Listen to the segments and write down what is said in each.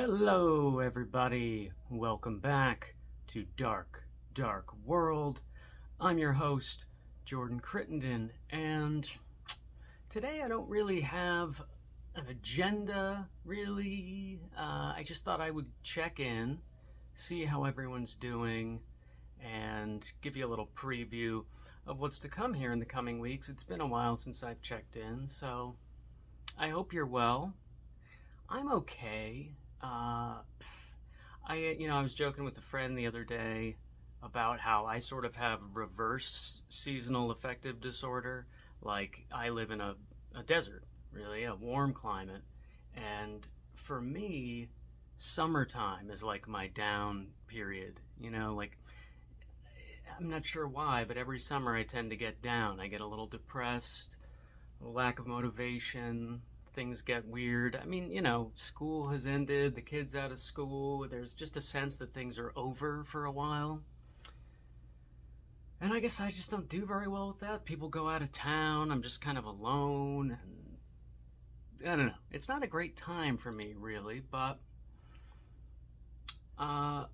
Hello, everybody. Welcome back to Dark, Dark World. I'm your host, Jordan Crittenden, and today I don't really have an agenda, really. I just thought I would check in, see how everyone's doing, and give you a little preview of what's to come here in the coming weeks. It's been a while since I've checked in, so I hope you're well. I'm okay. I was joking with a friend the other day about how I sort of have reverse seasonal affective disorder. Like, I live in a desert, really, a warm climate. And for me, summertime is like my down period. Like, I'm not sure why, but every summer I tend to get down. I get a little depressed, a lack of motivation, things get weird. I mean, school has ended, the kid's out of school, there's just a sense that things are over for a while. And I guess I just don't do very well with that. People go out of town, I'm just kind of alone, and I don't know. It's not a great time for me, really, but and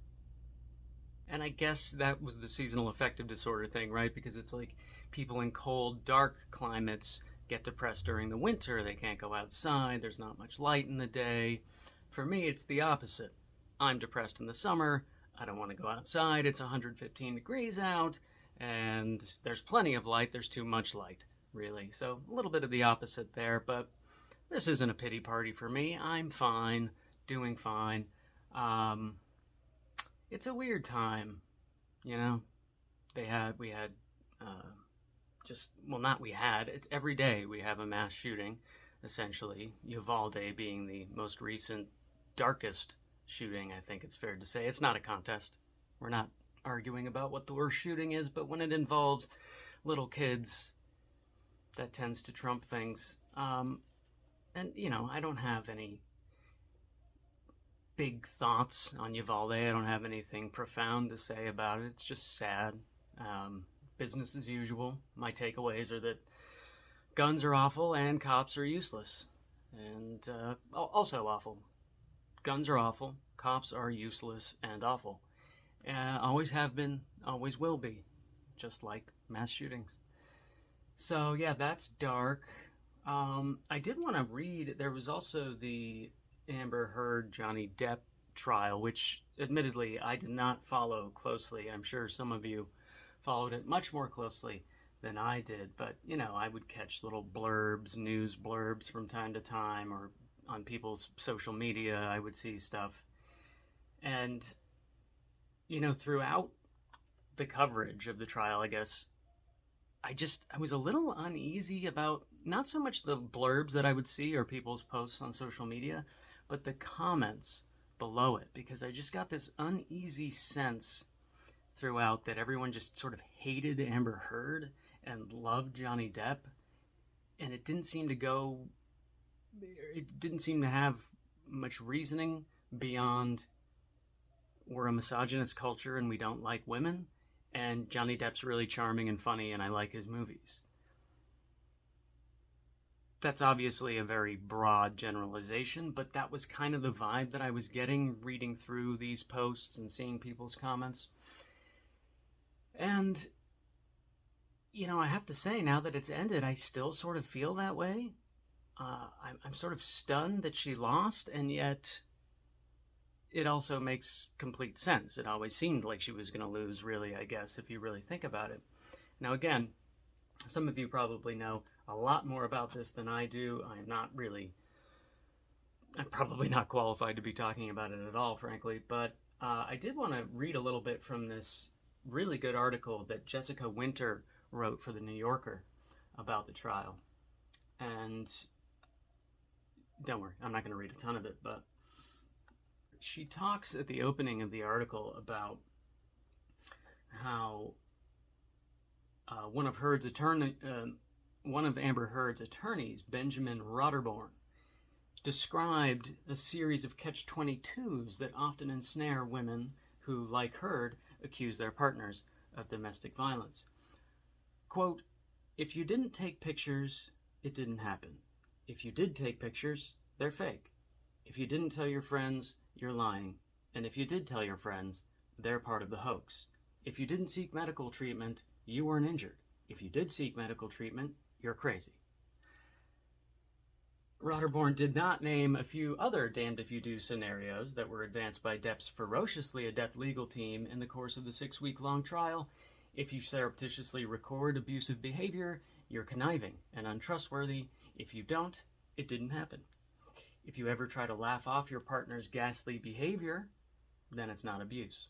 I guess that was the seasonal affective disorder thing, right? Because it's like people in cold, dark climates get depressed during the winter. They can't go outside. There's not much light in the day. For me, it's the opposite. I'm depressed in the summer. I don't want to go outside. It's 115 degrees out, and there's plenty of light. There's too much light, really. So a little bit of the opposite there, but this isn't a pity party for me. I'm fine, doing fine. It's a weird time, we had it's every day we have a mass shooting, essentially. Uvalde being the most recent, darkest shooting, I think it's fair to say. It's not a contest. We're not arguing about what the worst shooting is, but when it involves little kids, that tends to trump things. And, I don't have any big thoughts on Uvalde. I don't have anything profound to say about it. It's just sad. Business as usual. My takeaways are that guns are awful and cops are useless. And also awful. Guns are awful, cops are useless and awful. Always have been, always will be, just like mass shootings. So yeah, that's dark. I did want to read, there was also the Amber Heard Johnny Depp trial, which admittedly I did not follow closely. I'm sure some of you followed it much more closely than I did, but I would catch little blurbs, news blurbs from time to time, or on people's social media I would see stuff. And throughout the coverage of the trial, I guess I was a little uneasy about not so much the blurbs that I would see or people's posts on social media, but the comments below it, because I just got this uneasy sense throughout that everyone just sort of hated Amber Heard and loved Johnny Depp, and it didn't seem to have much reasoning beyond we're a misogynist culture and we don't like women, and Johnny Depp's really charming and funny and I like his movies. That's obviously a very broad generalization, but that was kind of the vibe that I was getting reading through these posts and seeing people's comments. And, I have to say, now that it's ended, I still sort of feel that way. I'm sort of stunned that she lost, and yet it also makes complete sense. It always seemed like she was going to lose, really, I guess, if you really think about it. Now, again, some of you probably know a lot more about this than I do. I'm probably not qualified to be talking about it at all, frankly, but I did want to read a little bit from this really good article that Jessica Winter wrote for the New Yorker about the trial. And don't worry, I'm not going to read a ton of it, but she talks at the opening of the article about how one of Amber Heard's attorneys, Benjamin Rotterborn, described a series of catch-22s that often ensnare women who, like Heard, accuse their partners of domestic violence. Quote, "If you didn't take pictures, it didn't happen. If you did take pictures, they're fake. If you didn't tell your friends you're lying. And if you did tell your friends, they're part of the hoax. If you didn't seek medical treatment, you weren't injured. If you did seek medical treatment, you're crazy. Rotterborn did not name a few other damned if you do scenarios that were advanced by Depp's ferociously adept legal team in the course of the 6-week-long trial. If you surreptitiously record abusive behavior, you're conniving and untrustworthy. If you don't, it didn't happen. If you ever try to laugh off your partner's ghastly behavior, then it's not abuse.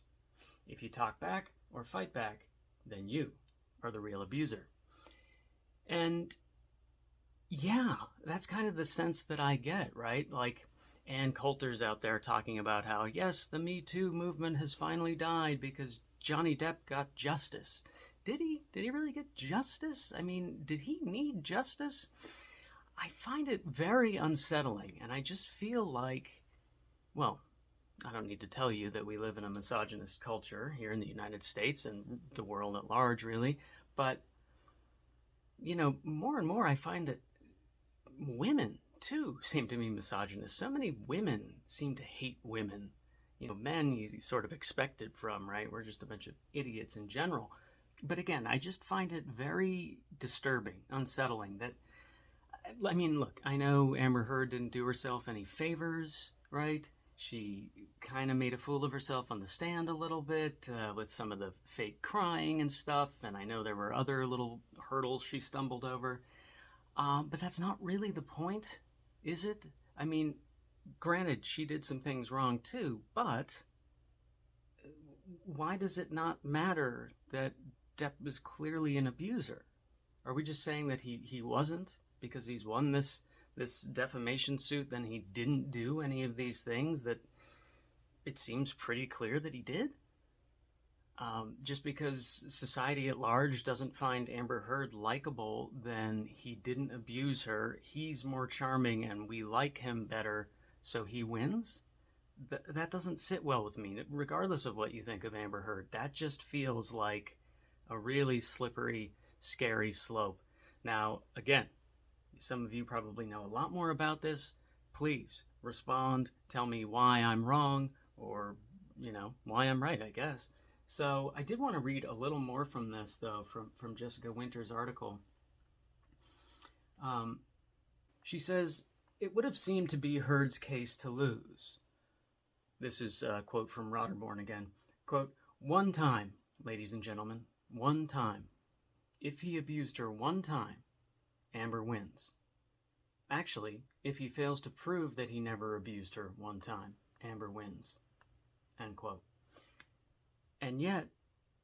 If you talk back or fight back, then you are the real abuser. And yeah, that's kind of the sense that I get, right? Like, Ann Coulter's out there talking about how, yes, the Me Too movement has finally died because Johnny Depp got justice. Did he? Did he really get justice? I mean, did he need justice? I find it very unsettling, and I just feel like, well, I don't need to tell you that we live in a misogynist culture here in the United States and the world at large, really. But, you know, more and more I find that women, too, seem to be misogynist. So many women seem to hate women. You know, men you sort of expect it from, right? We're just a bunch of idiots in general. But again, I just find it very disturbing, unsettling that, I mean, look, I know Amber Heard didn't do herself any favors, right? She kind of made a fool of herself on the stand a little bit with some of the fake crying and stuff. And I know there were other little hurdles she stumbled over. But that's not really the point, is it? I mean, granted, she did some things wrong too, but why does it not matter that Depp was clearly an abuser? Are we just saying that he wasn't because he's won this defamation suit, then he didn't do any of these things that it seems pretty clear that he did? Just because society at large doesn't find Amber Heard likable, then he didn't abuse her. He's more charming and we like him better, so he wins? That doesn't sit well with me, regardless of what you think of Amber Heard. That just feels like a really slippery, scary slope. Now, again, some of you probably know a lot more about this. Please respond, tell me why I'm wrong, or, you know, why I'm right, I guess. So I did want to read a little more from this, though, from Jessica Winter's article. She says, it would have seemed to be Heard's case to lose. This is a quote from Rotterborn again. Quote, one time, ladies and gentlemen, one time. If he abused her one time, Amber wins. Actually, if he fails to prove that he never abused her one time, Amber wins. End quote. And yet,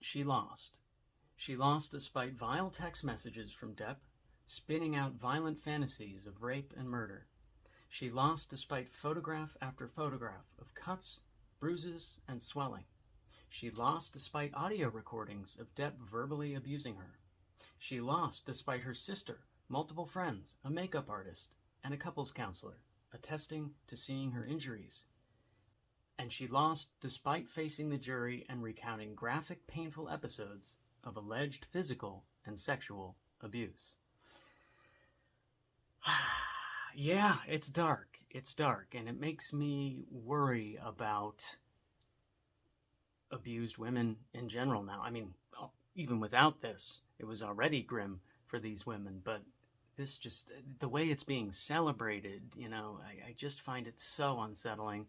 she lost. She lost despite vile text messages from Depp, spinning out violent fantasies of rape and murder. She lost despite photograph after photograph of cuts, bruises, and swelling. She lost despite audio recordings of Depp verbally abusing her. She lost despite her sister, multiple friends, a makeup artist, and a couples counselor, attesting to seeing her injuries. And she lost despite facing the jury and recounting graphic, painful episodes of alleged physical and sexual abuse. Yeah, it's dark. It's dark, and it makes me worry about abused women in general now. I mean, even without this, it was already grim for these women, but this just, the way it's being celebrated, you know, I just find it so unsettling.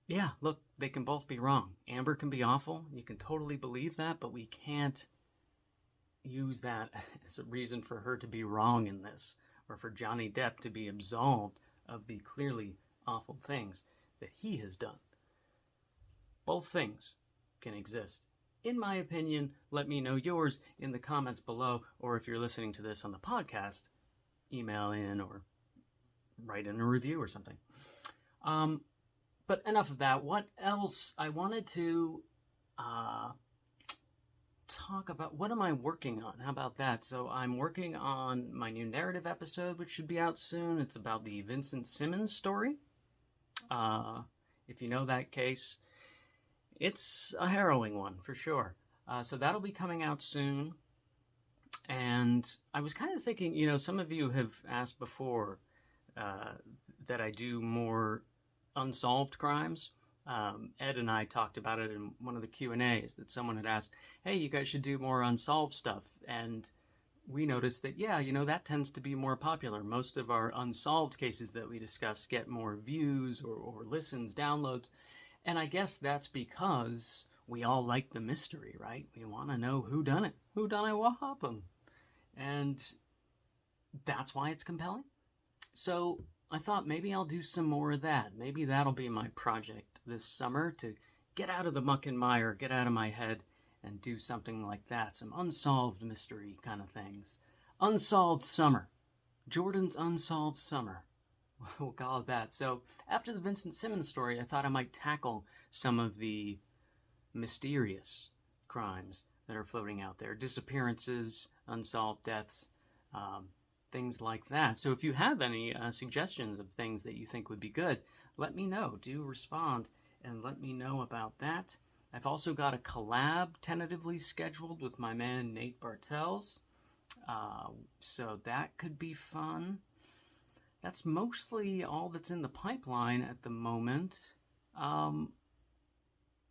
Yeah, look, they can both be wrong. Amber can be awful. You can totally believe that, but we can't use that as a reason for her to be wrong in this, or for Johnny Depp to be absolved of the clearly awful things that he has done. Both things can exist. In my opinion, let me know yours in the comments below, or if you're listening to this on the podcast, email in or write in a review or something. But enough of that. What else? I wanted to talk about, what am I working on? How about that? So I'm working on my new narrative episode, which should be out soon. It's about the Vincent Simmons story. If you know that case, it's a harrowing one for sure. So that'll be coming out soon. And I was kind of thinking, you know, some of you have asked before, that I do more unsolved crimes. Ed and I talked about it in one of the Q&As, that someone had asked, hey, you guys should do more unsolved stuff. And we noticed that, yeah, that tends to be more popular. Most of our unsolved cases that we discuss get more views or listens, downloads. And I guess that's because we all like the mystery, right? We want to know who done it. Who done it? What happened? And that's why it's compelling. So I thought maybe I'll do some more of that. Maybe that'll be my project this summer, to get out of the muck and mire, get out of my head, and do something like that. Some unsolved mystery kind of things. Unsolved Summer. Jordan's Unsolved Summer. We'll call it that. So after the Vincent Simmons story, I thought I might tackle some of the mysterious crimes that are floating out there. Disappearances, unsolved deaths, things like that. So if you have any suggestions of things that you think would be good, let me know. Do respond and let me know about that. I've also got a collab tentatively scheduled with my man Nate Bartels. So that could be fun. That's mostly all that's in the pipeline at the moment.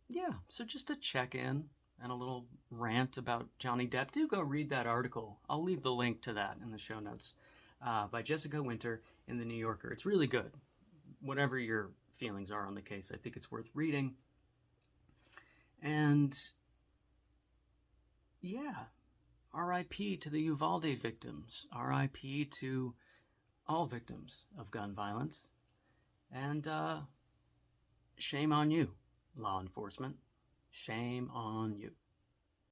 Yeah, so just a check-in and a little rant about Johnny Depp. Do go read that article. I'll leave the link to that in the show notes, by Jessica Winter in The New Yorker. It's really good. Whatever your feelings are on the case, I think it's worth reading. And yeah, R.I.P. to the Uvalde victims. R.I.P. to all victims of gun violence. And shame on you, law enforcement. Shame on you.